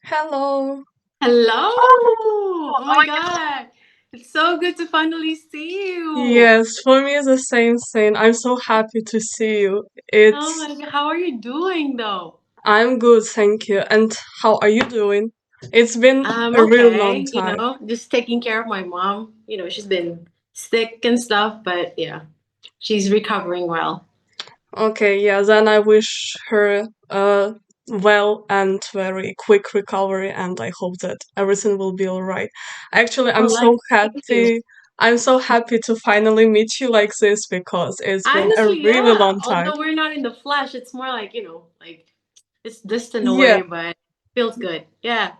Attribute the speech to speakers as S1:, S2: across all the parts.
S1: Hello.
S2: Hello! Oh my God. It's so good to finally see you.
S1: Yes, for me it's the same thing. I'm so happy to see you.
S2: Oh
S1: It's
S2: my God. How are you doing though?
S1: I'm good, thank you. And how are you doing? It's been
S2: I'm
S1: a real long
S2: okay,
S1: time.
S2: just taking care of my mom. She's been sick and stuff, but yeah, she's recovering well.
S1: Okay, yeah, then I wish her a well and very quick recovery and I hope that everything will be all right. Actually,
S2: Oh, thank you.
S1: I'm so happy to finally meet you like this because it's been a
S2: Honestly,
S1: really
S2: yeah.
S1: long time.
S2: Although we're not in the flesh, it's more like, like it's distant
S1: Yeah.
S2: away, but feels good. Yeah.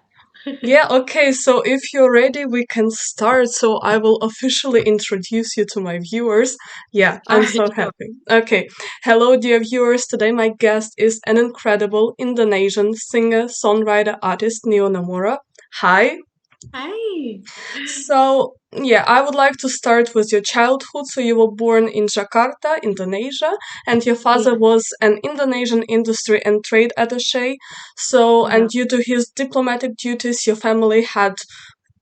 S1: Yeah, okay, so if you're ready, we can start. So I will officially introduce you to my viewers. Yeah,
S2: All
S1: I'm
S2: right,
S1: so
S2: sure.
S1: happy. Okay, hello, dear viewers. Today, my guest is an incredible Indonesian singer, songwriter, artist, Neonomora. Hi.
S2: Hi.
S1: So, yeah, I would like to start with your childhood. So, you were born in Jakarta, Indonesia, and your father
S2: Yeah.
S1: was an Indonesian industry and trade attaché. So, and
S2: Yeah.
S1: due to his diplomatic duties, your family had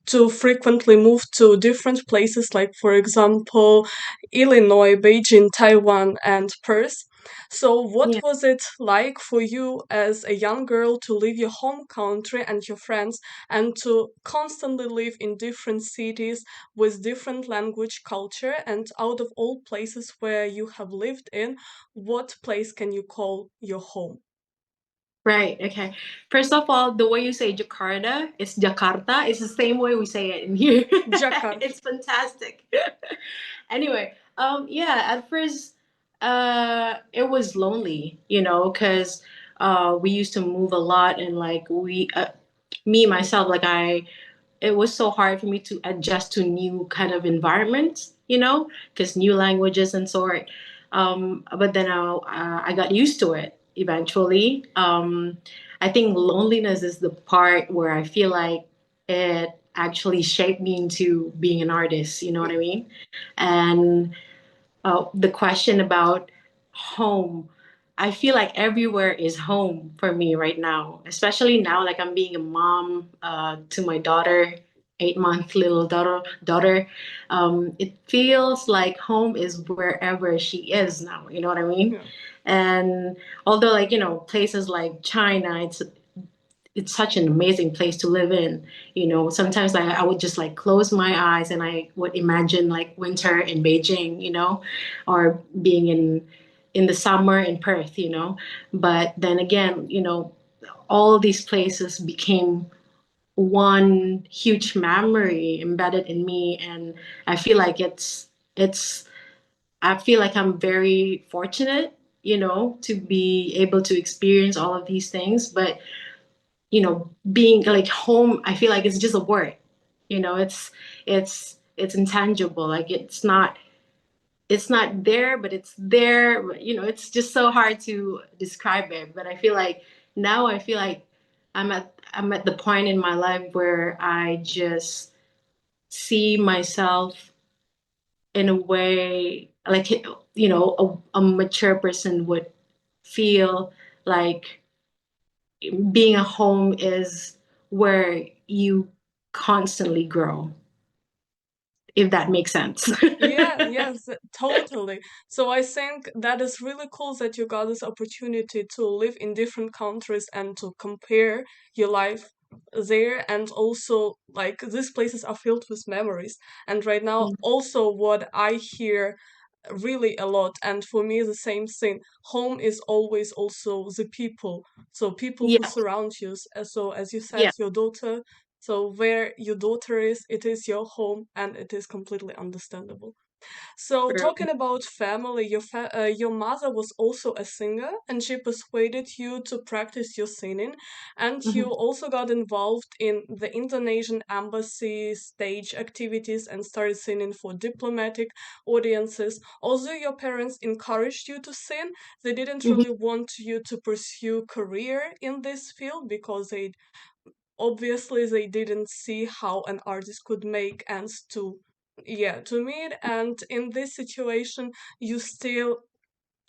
S1: to frequently move to different places, like, for example, Illinois, Beijing, Taiwan, and Perth. So, what
S2: Yeah.
S1: was it like for you as a young girl to leave your home country and your friends and to constantly live in different cities with different language, culture, and out of all places where you have lived in, what place can you call your home?
S2: Right. Okay. First of all, the way you say Jakarta is Jakarta. It's the same way we say it in here.
S1: Jakarta.
S2: It's fantastic. Anyway, yeah. At first, it was lonely, because we used to move a lot, and like me myself, like it was so hard for me to adjust to new kind of environments, because new languages and sort. But then I got used to it eventually. I think loneliness is the part where I feel like it actually shaped me into being an artist. You know what I mean? And the question about home, I feel like everywhere is home for me right now, especially now, like I'm being a mom to my daughter, 8 month little daughter. It feels like home is wherever she is now. You know what I mean?
S1: Yeah.
S2: And although, like, places like China, it's such an amazing place to live in. Sometimes I would just like close my eyes and I would imagine like winter in Beijing, or being in the summer in Perth, But then again, all these places became one huge memory embedded in me, and I feel like it's I feel like I'm very fortunate, to be able to experience all of these things. But being like home, I feel like it's just a word. It's intangible. Like it's not there, but it's there. It's just so hard to describe it. But I feel like now I feel like I'm at the point in my life where I just see myself in a way like a mature person would feel like being a home is where you constantly grow, if that makes sense.
S1: Yeah, yes, totally. So I think that is really cool that you got this opportunity to live in different countries and to compare your life there. And also, like, these places are filled with memories. And right now, also, what I hear really a lot, and for me, the same thing, home is always also the people. So, people who
S2: Yeah,
S1: surround you. So, as you said,
S2: yeah,
S1: your daughter. So, where your daughter is, it is your home, and it is completely understandable. So,
S2: true.
S1: talking about family, your mother was also a singer, and she persuaded you to practice your singing, and you
S2: Mhm.
S1: also got involved in the Indonesian embassy stage activities and started singing for diplomatic audiences. Although your parents encouraged you to sing, they didn't
S2: Mhm.
S1: really want you to pursue career in this field because they didn't see how an artist could make ends to meet, and in this situation you still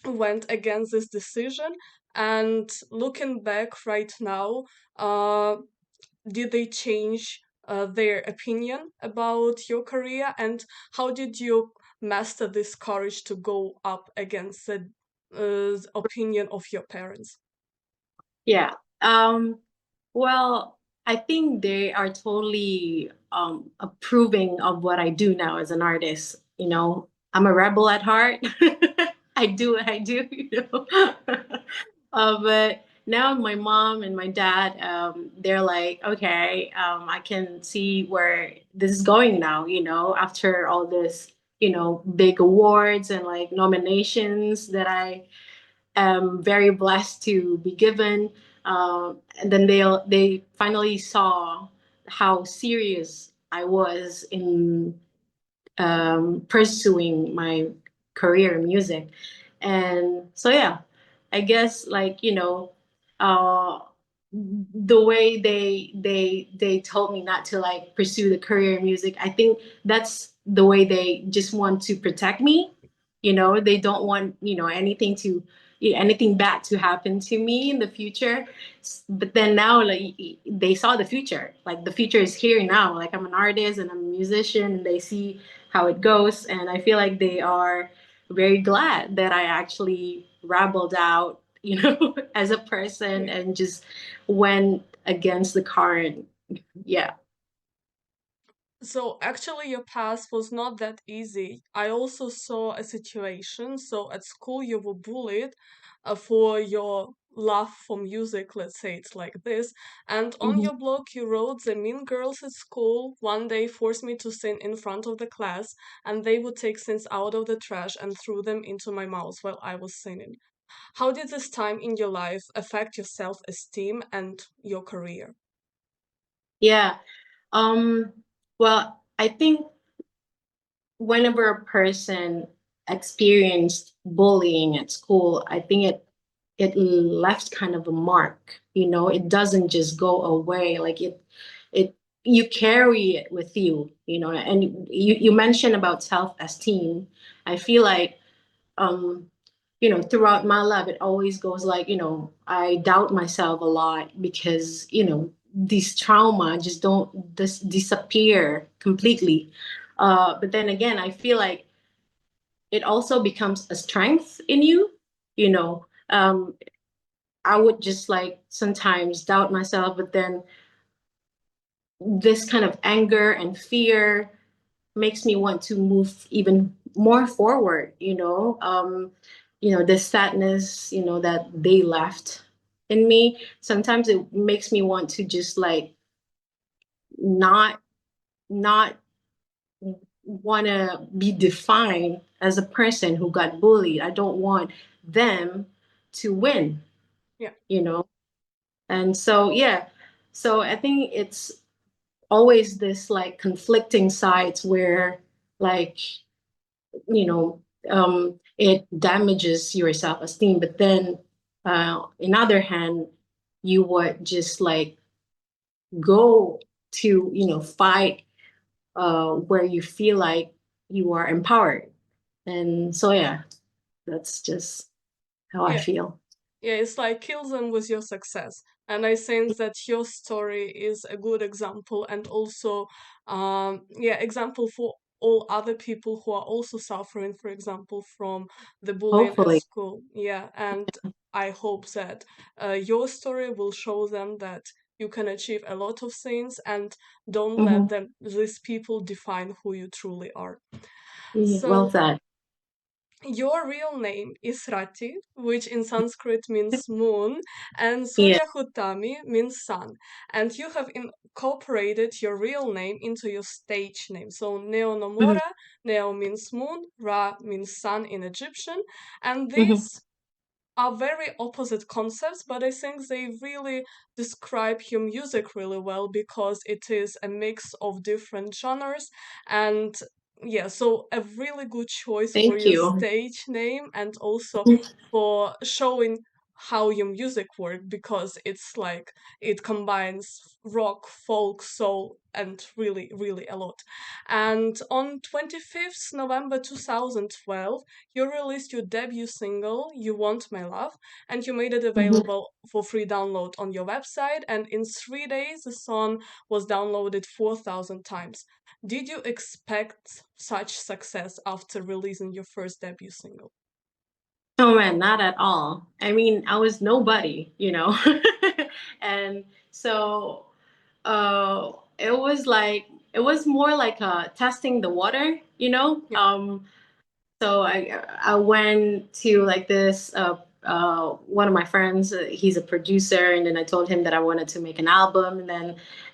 S1: went against this decision, And looking back right now, did they change their opinion about your career? And how did you master this courage to go up against the opinion of your parents?
S2: Yeah. Um, well, I think they are totally approving of what I do now as an artist. You know, I'm a rebel at heart. I do what I do, but now my mom and my dad, they're like, okay, I can see where this is going now, after all this, big awards and like nominations that I am very blessed to be given. And then they finally saw how serious I was in pursuing my career in music. And so, yeah, I guess like, uh, the way they told me not to like pursue the career in music, I think that's the way they just want to protect me. They don't want, anything bad to happen to me in the future. But then now, like, they saw the future. Like, the future is here now. Like, I'm an artist and I'm a musician, and they see how it goes. And I feel like they are very glad that I actually rabbled out, as a person
S1: Yeah.
S2: and just went against the current. Yeah.
S1: So actually, your past was not that easy. I also saw a situation. So at school, you were bullied for your love for music. Let's say it's like this. And on
S2: Mhm.
S1: your blog, you wrote the mean girls at school one day forced me to sing in front of the class, and they would take things out of the trash and threw them into my mouth while I was singing. How did this time in your life affect your self-esteem and your career?
S2: Yeah. Um, well, I think whenever a person experienced bullying at school, I think it left kind of a mark. It doesn't just go away. Like it you carry it with you. And you mentioned about self-esteem. I feel like throughout my life, it always goes like, I doubt myself a lot because, these trauma just don't disappear completely. But then again, I feel like it also becomes a strength in you, you know. I would just like sometimes doubt myself, but then this kind of anger and fear makes me want to move even more forward, the sadness, that they left in me. Sometimes it makes me want to just like not not want to be defined as a person who got bullied. I don't want them to win,
S1: Yeah.
S2: you know. And so yeah, so I think it's always this like conflicting sides where like it damages your self-esteem. But then, in other hand, you would just like go to, fight where you feel like you are empowered. And so, yeah, that's just how I
S1: Yeah.
S2: feel.
S1: Yeah, it's like kill them with your success. And I think that your story is a good example and also yeah, example for all other people who are also suffering, for example, from the bullying at
S2: Hopefully.
S1: school. Yeah, and I hope that your story will show them that you can achieve a lot of things and don't let
S2: Hmm.
S1: them these people define who you truly are.
S2: Yeah, well
S1: So
S2: said.
S1: your real name is Rati, which in Sanskrit means moon, and
S2: Yeah.
S1: Suryahutamy means sun. And you have incorporated your real name into your stage name. So
S2: Hmm.
S1: Neonomora, Neo means moon, Ra means sun in Egyptian. And
S2: Hmm.
S1: these are very opposite concepts, but I think they really describe your music really well because it is a mix of different genres. And yeah, so a really good choice for
S2: Thank
S1: your
S2: you.
S1: stage name and also for showing how your music work, because it's like it combines rock, folk, soul, and really, really a lot. And on 25th November 2012, you released your debut single, You Want My Love, and you made it
S2: Mhm.
S1: available for free download on your website. And in 3 days, the song was downloaded 4,000 times. Did you expect such success after releasing your first debut single?
S2: Oh man, not at all. I mean, I was nobody, you know. And so it was like it was more like testing the water, you know.
S1: Yeah.
S2: So I went to like this one of my friends. He's a producer, and then I told him that I wanted to make an album,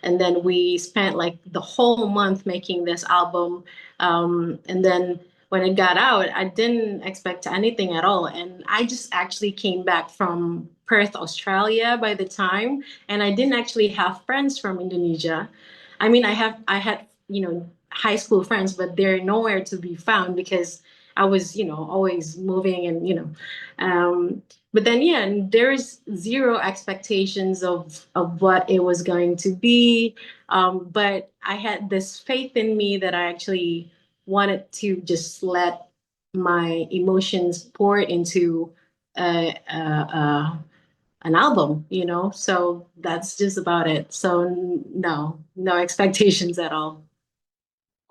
S2: and then we spent like the whole month making this album. And then when it got out, I didn't expect anything at all, and I just actually came back from Perth, Australia by the time, and I didn't actually have friends from Indonesia. I mean, I had high school friends, but they're nowhere to be found because I was, always moving and, but then, yeah, and there's zero expectations of what it was going to be. But I had this faith in me that I actually wanted to just let my emotions pour into an album, So that's just about it. So no expectations at all.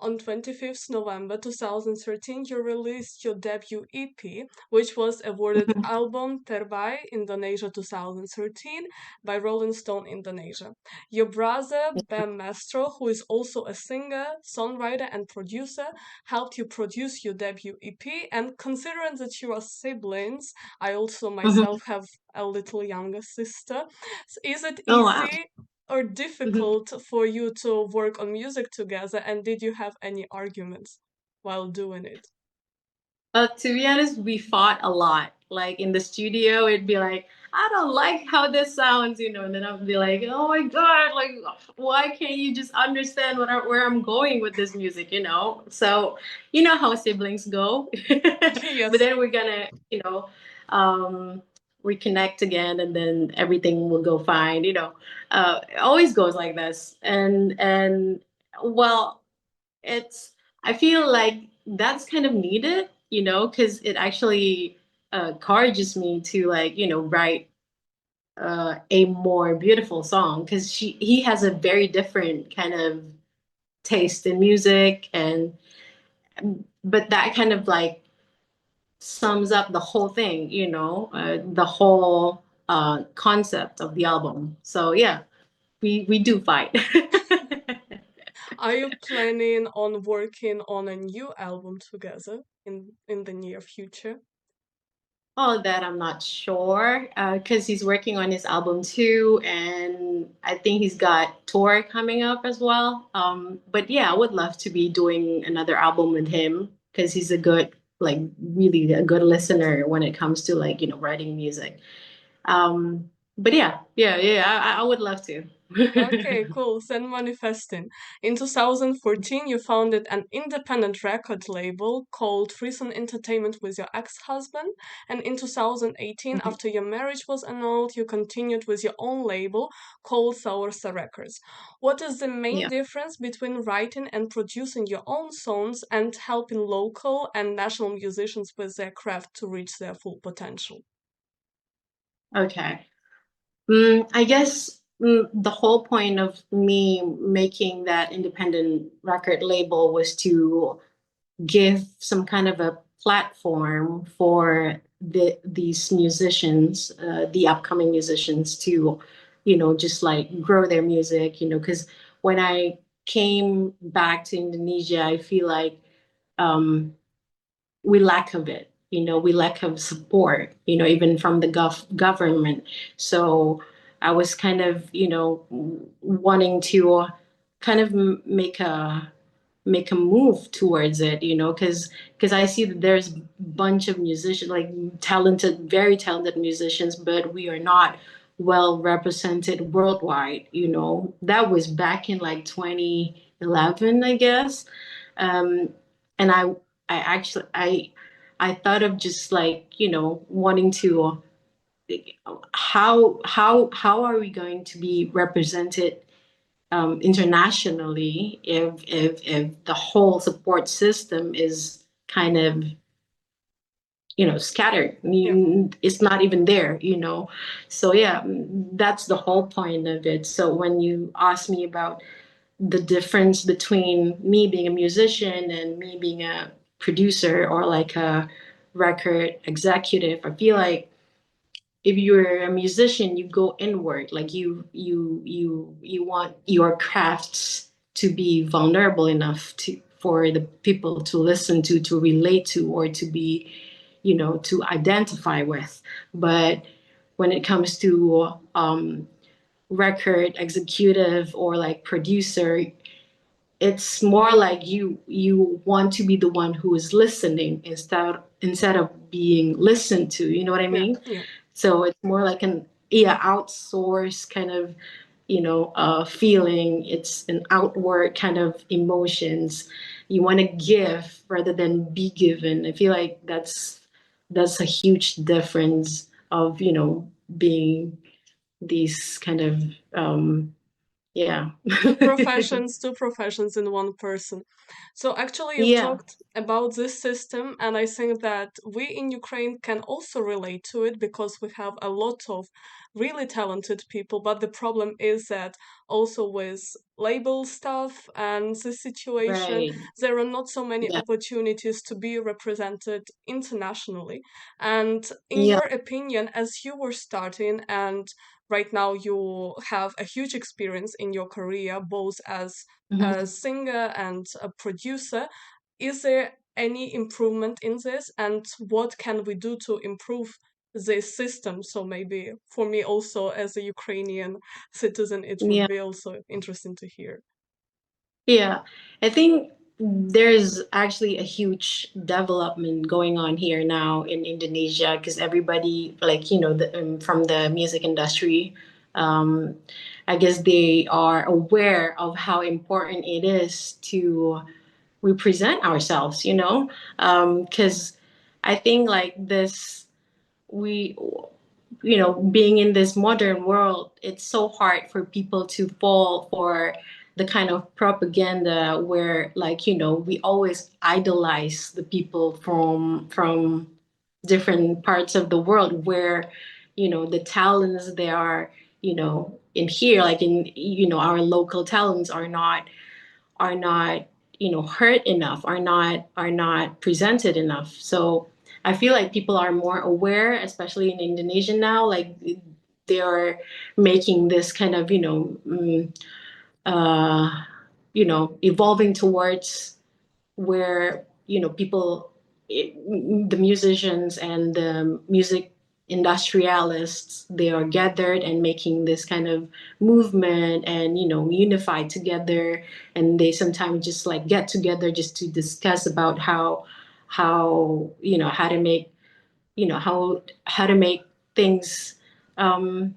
S1: On 25th November 2013, you released your debut EP, which was awarded Album Terbaik Indonesia 2013 by Rolling Stone Indonesia. Your brother, Bam Mastro, who is also a singer, songwriter, and producer, helped you produce your debut EP. And considering that you are siblings, I also
S2: Mhm.
S1: myself have a little younger sister. So is it
S2: Oh wow.
S1: easy or
S2: Mhm.
S1: difficult for you to work on music together? And did you have any arguments while doing it?
S2: To be honest, we fought a lot. Like in the studio, it'd be like, I don't like how this sounds, and then I'd be like, oh my God, like, why can't you just understand where I'm going with this music? So, you know how siblings go. But
S1: Yes.
S2: then we're gonna, um, reconnect again and then everything will go fine. It always goes like this. And well, it's I feel like that's kind of needed, because it actually encourages me to like write a more beautiful song because he has a very different kind of taste in music, and but that kind of like sums up the whole thing, the whole concept of the album. So yeah, we do fight.
S1: Are you planning on working on a new album together in the near future?
S2: All of that I'm not sure because he's working on his album too, and I think he's got tour coming up as well. But yeah, I would love to be doing another album with him because he's a good, like, really a good listener when it comes to like writing music. But yeah, yeah, yeah, I would love to.
S1: Okay, cool. Then manifesting. In 2014, you founded an independent record label called Freeson Entertainment with your ex-husband. And in 2018, after your marriage was annulled, you continued with your own label called Saursa Records. What is the main
S2: Yeah.
S1: difference between writing and producing your own songs and helping local and national musicians with their craft to reach their full potential?
S2: Okay. I guess the whole point of me making that independent record label was to give some kind of a platform for these musicians, the upcoming musicians, to, just like grow their music, because when I came back to Indonesia, I feel like um, we lack of it. We lack of support, even from the government. So I was kind of, wanting to kind of make a move towards it, because I see that there's a bunch of musicians, like talented, very talented musicians, but we are not well represented worldwide. That was back in like 2011, I guess. um, and I actually I thought of just like wanting to how are we going to be represented internationally if the whole support system is kind of scattered. I
S1: Yeah,
S2: mean, it's not even there, so yeah, that's the whole point of it. So when you ask me about the difference between me being a musician and me being a producer or like a record executive, I feel like if you're a musician, you go inward, like you want your crafts to be vulnerable enough to for the people to listen to relate to, or to be, to identify with. But when it comes to record executive or like producer, it's more like you want to be the one who is listening instead of being listened to, you know what I
S1: yeah,
S2: mean?
S1: yeah.
S2: So it's more like an, yeah, outsource kind of, feeling. It's an outward kind of emotions. You want to give rather than be given. I feel like that's a huge difference of, being these kind of yeah.
S1: Two professions in one person. So actually, you've
S2: Yeah,
S1: talked about this system, and I think that we in Ukraine can also relate to it because we have a lot of really talented people. But the problem is that also with label stuff and the situation,
S2: right.
S1: there are not so many
S2: Yeah.
S1: opportunities to be represented internationally. And in
S2: Yeah.
S1: your opinion, as you were starting and right now you have a huge experience in your career, both as a
S2: Mhm.
S1: singer and a producer. Is there any improvement in this, and what can we do to improve this system? So maybe for me also as a Ukrainian citizen, it would
S2: Yeah.
S1: be also interesting to hear.
S2: Yeah. I think there's actually a huge development going on here now in Indonesia, because everybody, like, from the music industry, um, I guess they are aware of how important it is to represent ourselves, because I think like this, we being in this modern world, it's so hard for people to fall for the kind of propaganda where, like, we always idolize the people from different parts of the world, where the talents they are, in here, like in, our local talents are not heard enough, are not presented enough. So I feel like people are more aware, especially in Indonesia now, like they are making this kind of uh evolving towards where people, the musicians and the music industrialists, they are gathered and making this kind of movement and unified together, and they sometimes just like get together just to discuss about how to make how to make things um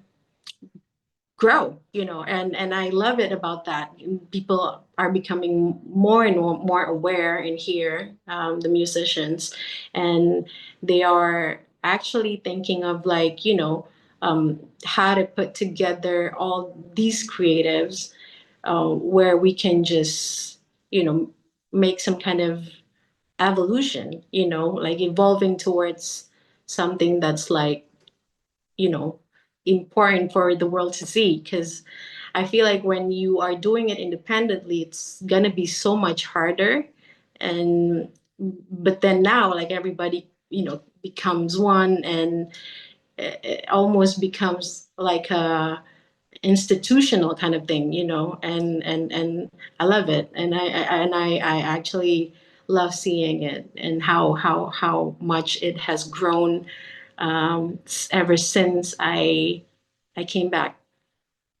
S2: grow, and I love it about that. People are becoming more and more aware in here, the musicians, and they are actually thinking of, like, how to put together all these creatives, where we can just make some kind of evolution, like evolving towards something that's like, you know important for the world to see. Because I feel like when you are doing it independently, it's gonna be so much harder. And but then now, like, everybody becomes one, and it almost becomes like a institutional kind of thing, and I love it, and I actually love seeing it, and how much it has grown, ever since I came back.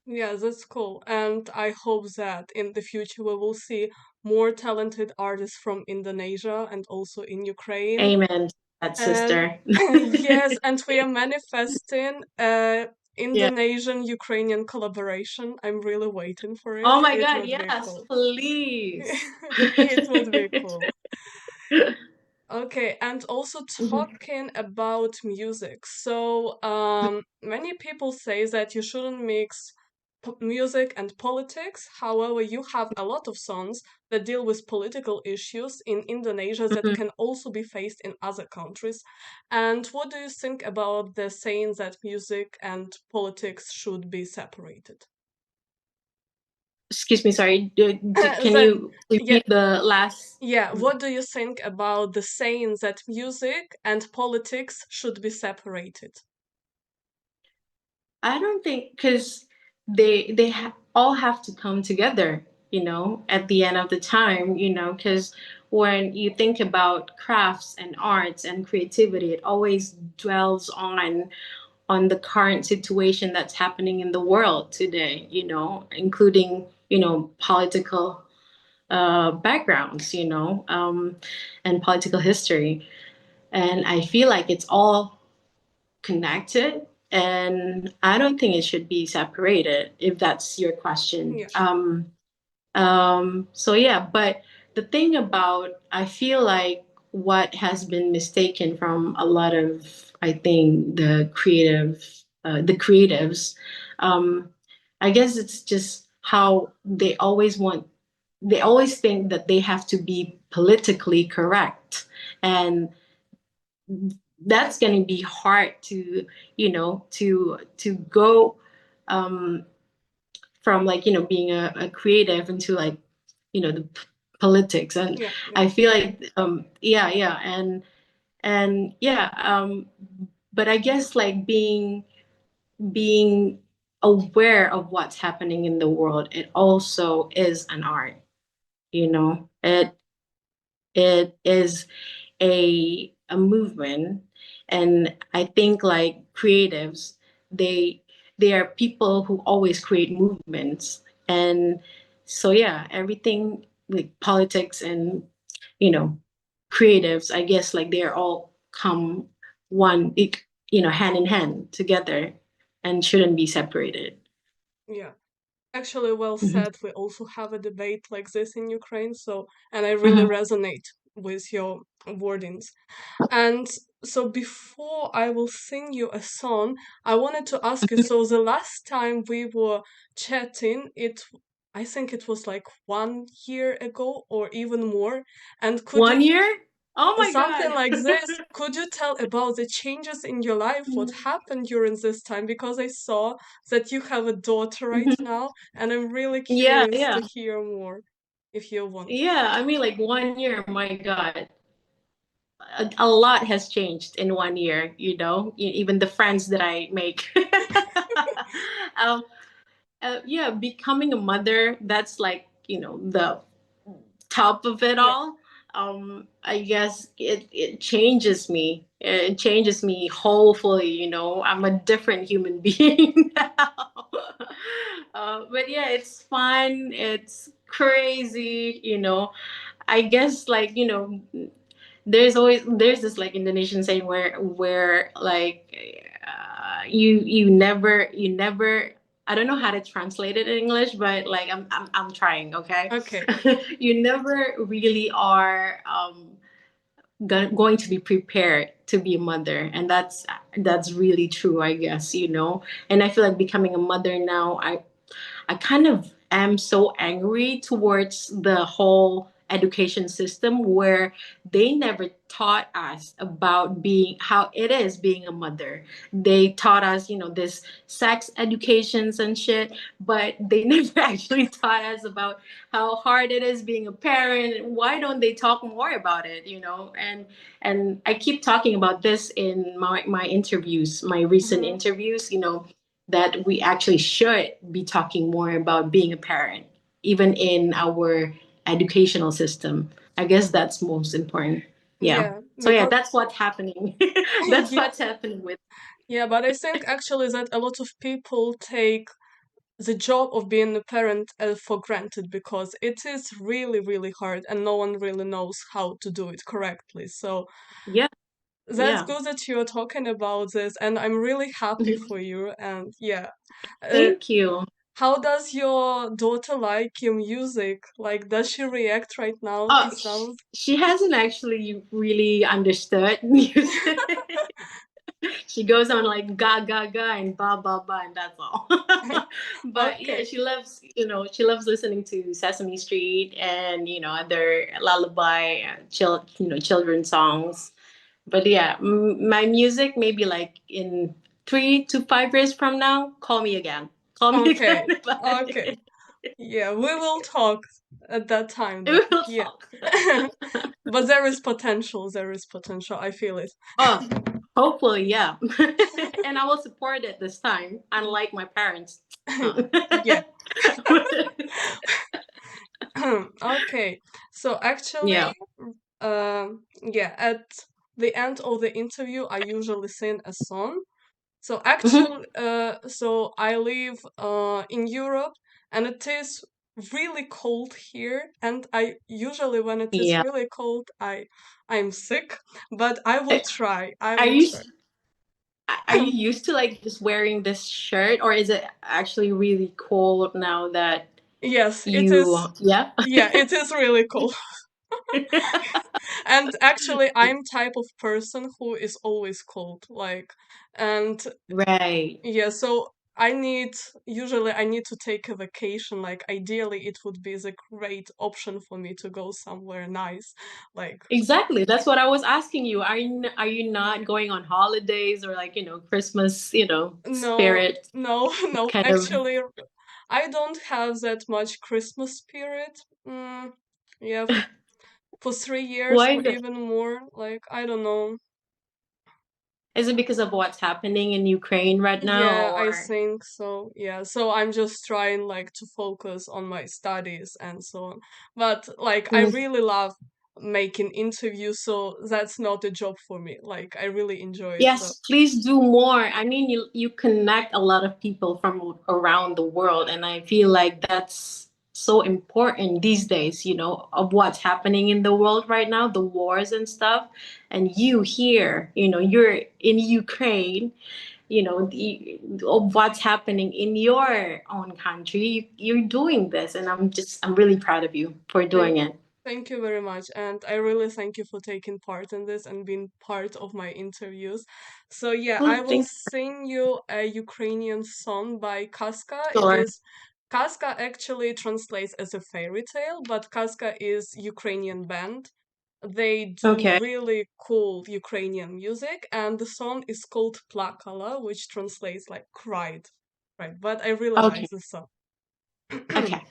S1: Yeah, that's cool. And I hope that in the future we will see more talented artists from Indonesia and also in Ukraine.
S2: Amen to that,
S1: And
S2: sister.
S1: yes, and we are manifesting
S2: Yeah.
S1: Indonesian Ukrainian collaboration. I'm really waiting for it.
S2: Oh my
S1: It
S2: God,
S1: would be
S2: yes,
S1: cool.
S2: please.
S1: It would be cool. Okay, and also
S2: Mhm.
S1: talking about music. So, many people say that you shouldn't mix music and politics. However, you have a lot of songs that deal with political issues in Indonesia that
S2: Mhm.
S1: can also be faced in other countries. And what do you think about the saying that music and politics should be separated?
S2: Excuse me, sorry. Can
S1: That,
S2: you
S1: yeah,
S2: repeat the last?
S1: yeah, what do you think about the saying that music and politics should be separated?
S2: I don't think because all have to come together, at the end of the time, because when you think about crafts and arts and creativity, it always dwells on the current situation that's happening in the world today, including, political backgrounds, and political history. And I feel like it's all connected, and I don't think it should be separated, if that's your question.
S1: Yeah,
S2: So yeah, but the thing about, I feel like what has been mistaken from a lot of, I think, the creatives, um, I guess it's just how they always think that they have to be politically correct, and that's going to be hard to, to go, um, from, like, being a creative into, like, the politics. And
S1: yeah, yeah,
S2: I feel like, yeah, and yeah, but I guess, like, being aware of what's happening in the world, it also is an art. It is a movement. And I think, like, creatives, they they are people who always create movements. And so yeah, everything, like politics and, you know creatives, I guess, like, they're all come hand in hand together, and shouldn't be separated.
S1: yeah. Actually, well
S2: Mhm.
S1: said. We also have a debate like this in Ukraine, so and I really
S2: Mhm.
S1: resonate with your wordings. And so before I will sing you a song, I wanted to ask you, so the last time we were chatting, I think it was like 1 year ago or even more. And could you
S2: 1 year? Oh my
S1: something
S2: god.
S1: like this. Could you tell about the changes in your life? What happened during this time? Because I saw that you have a daughter right
S2: Mhm.
S1: now, and I'm really
S2: Yeah,
S1: curious
S2: yeah.
S1: to hear more if you want.
S2: Yeah, I mean, like, 1 year, my God, a lot has changed in 1 year, even the friends that I make. um, yeah, becoming a mother, that's, like, the top of it
S1: Yeah,
S2: all. I guess it changes me. It changes me wholly. I'm a different human being now. But yeah, it's fun. It's crazy. I guess, like, there's this, like, Indonesian saying where, like, you never. I don't know how to translate it in English, but, like, I'm trying. Okay,
S1: okay.
S2: you never really are, going to be prepared to be a mother, and that's really true, I guess. And I feel like becoming a mother now, I kind of am so angry towards the whole education system, where they never taught us about being how it is being a mother. They taught us, this sex educations and shit, but they never actually taught us about how hard it is being a parent. Why don't they talk more about it, and I keep talking about this in my interviews, my recent
S1: Hmm.
S2: interviews, that we actually should be talking more about being a parent, even in our educational system. I guess that's most important. Yeah.
S1: Yeah,
S2: So yeah,
S1: because
S2: that's what's happening. That's
S1: yeah,
S2: what's happening with.
S1: yeah, but I think actually that a lot of people take the job of being a parent for granted because it is really, really hard and no one really knows how to do it correctly. So
S2: Yeah.
S1: that's
S2: Yeah.
S1: good that you're talking about this, and I'm really happy
S2: Mhm.
S1: for you. And yeah, uh,
S2: Thank you.
S1: how does your daughter like your music? Like, does she react right now
S2: Oh,
S1: to some?
S2: she hasn't actually really understood music. She goes on like ga ga ga and ba ba ba and that's all. But yeah,
S1: Okay,
S2: she loves, she loves listening to Sesame Street and other lullaby, children's songs. But yeah, my music maybe like in 3 to 5 years from now, call me again. Call me again
S1: okay,
S2: about
S1: okay.
S2: it.
S1: Yeah, we will talk at that time
S2: We
S1: then.
S2: will
S1: Yeah.
S2: talk.
S1: But there is potential. There is potential. I feel it.
S2: Oh, hopefully, yeah. And I will support it this time, unlike my parents.
S1: Yeah. Okay. So actually,
S2: Yeah.
S1: yeah, at the end of the interview, I usually sing a song. So
S2: Mhm.
S1: actually, so I live in Europe, and it is really cold here. And I usually, when it is
S2: Yeah.
S1: really cold, I'm sick. But I will
S2: Eh,
S1: try. I
S2: Are
S1: will
S2: you
S1: try.
S2: are you used to like just wearing this shirt, or is it actually really cold now that
S1: Yes, it
S2: you?
S1: is.
S2: Yeah.
S1: Yeah, it is really cold. And actually, I'm type of person who is always cold. Like, and
S2: Right.
S1: yeah, so I need usually I need to take a vacation. Like ideally it would be the great option for me to go somewhere nice. Like
S2: Exactly. That's what I was asking you. Are you not going on holidays or like, Christmas,
S1: no,
S2: spirit
S1: no, no,
S2: kind of?
S1: actually I don't have that much Christmas spirit. Yeah, for 3 years
S2: Why
S1: or
S2: is it?
S1: even more. Like I don't know.
S2: Is it because of what's happening in Ukraine right now
S1: Yeah, I
S2: or?
S1: think so. Yeah, so I'm just trying like to focus on my studies and so on. But like I
S2: Mm.
S1: really love making interviews, so that's not a job for me. Like I really enjoy it. So
S2: Yes, please do more. I mean, you connect a lot of people from around the world, and I feel like that's so important these days, of what's happening in the world right now, the wars and stuff. And you here, you're in Ukraine, of what's happening in your own country. You're doing this, and I'm really proud of you for
S1: thank
S2: doing it.
S1: thank you very much. And I really thank you for taking part in this and being part of my interviews. So yeah, I
S2: Oh,
S1: will
S2: thank
S1: sing you a Ukrainian song by Kaska.
S2: you,
S1: It
S2: Lord.
S1: is Kaska actually translates as a fairy tale, but Kaska is Ukrainian band. They do
S2: Okay,
S1: really cool Ukrainian music, and the song is called Plakala, which translates like cried. Right, but I really like
S2: okay,
S1: the song.
S2: okay.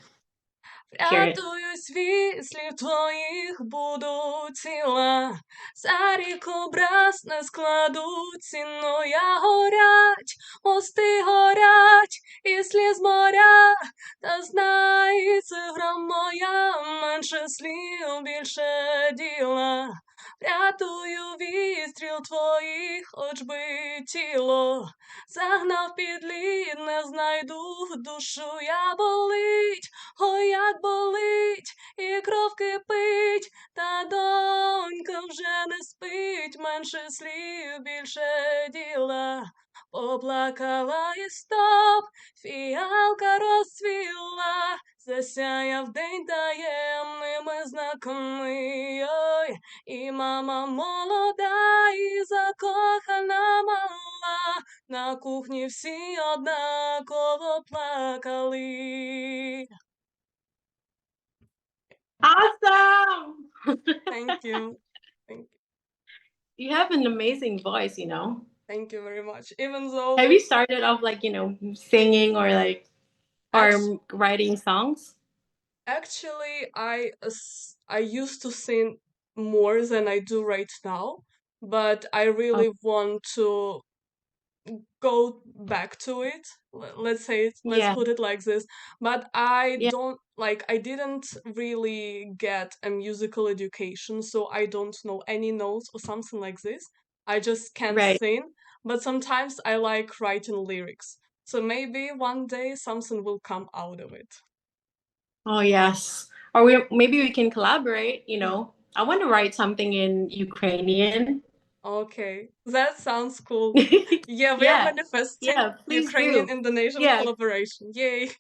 S2: Period.
S1: Рятуюсь віслів твоїх буду ціла, за ріку браз не складу ціну я горять, мости горять, і сліз моря, та знається гра моя, менше слів, більше діла. Рятую вістріл твоїх, хоч би тіло, загнав під лід, не знайду, душу я болить. Ой, як болить, і кров кипить, та донька вже не спить, менше слів, більше діла. Поплакала і стоп, фіалка розцвіла, засяяв день таємними знаками. Ой, і мама молода, і закохана мала, на кухні всі однаково плакали.
S2: Awesome.
S1: Thank you. Thank
S2: You have an amazing voice,
S1: thank you very much. Even
S2: Have
S1: though
S2: you started off like, singing or like
S1: act-
S2: or writing songs?
S1: actually I used to sing more than I do right now, but I
S2: Oh,
S1: really want to go back to it. Let's say it, let's
S2: yeah.
S1: put it like this. But I
S2: Yeah.
S1: don't like I didn't really get a musical education, so I don't know any notes or something like this. I just can't
S2: Right.
S1: sing, but sometimes I like writing lyrics. So maybe one day something will come out of it.
S2: Oh, yes. Or maybe we can collaborate, I want to write something in Ukrainian.
S1: Okay, that sounds cool. Yeah, we are
S2: Yeah.
S1: manifesting
S2: Yeah, please
S1: Ukrainian
S2: do.
S1: Indonesian
S2: Yeah.
S1: collaboration. Yay!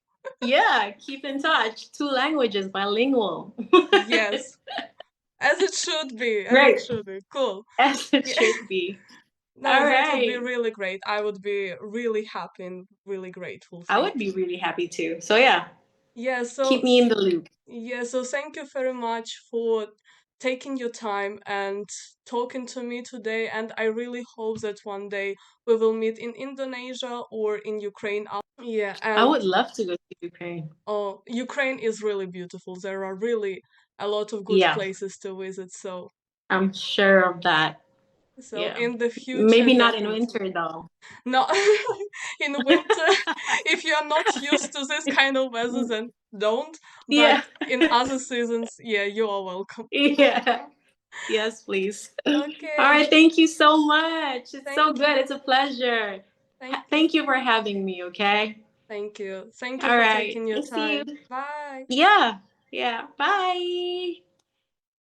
S2: Yeah, keep in touch. Two languages, bilingual.
S1: Yes, as it should be, as it
S2: Great,
S1: should be. Cool.
S2: as it
S1: Yeah.
S2: should be.
S1: No,
S2: All
S1: that would be
S2: right.
S1: really great. I would be really happy and really grateful.
S2: I
S1: Thank
S2: would be
S1: you.
S2: really happy too. So yeah,
S1: Yeah,
S2: keep me in the loop.
S1: so thank you very much for taking your time and talking to me today. And I really hope that one day we will meet in Indonesia or in Ukraine. Yeah,
S2: I
S1: and
S2: would love to go to Ukraine.
S1: oh, Ukraine is really beautiful. There are really a lot of good
S2: Yeah,
S1: places to visit.
S2: I'm sure of that.
S1: So
S2: Yeah.
S1: in the future,
S2: Maybe not in
S1: definitely.
S2: winter though.
S1: No, in winter, if you are not used to this kind of weather, then don't. But
S2: Yeah.
S1: in other seasons, yeah, you are welcome.
S2: Yeah. Yes, please. All
S1: Okay,
S2: right. Thank you so much. It's so
S1: thank
S2: good.
S1: you.
S2: It's a pleasure.
S1: Thank you.
S2: Thank you for having me. Okay.
S1: Thank you. Thank you
S2: All
S1: for
S2: right.
S1: taking your
S2: I see you.
S1: time. Bye.
S2: Yeah. Yeah. Bye.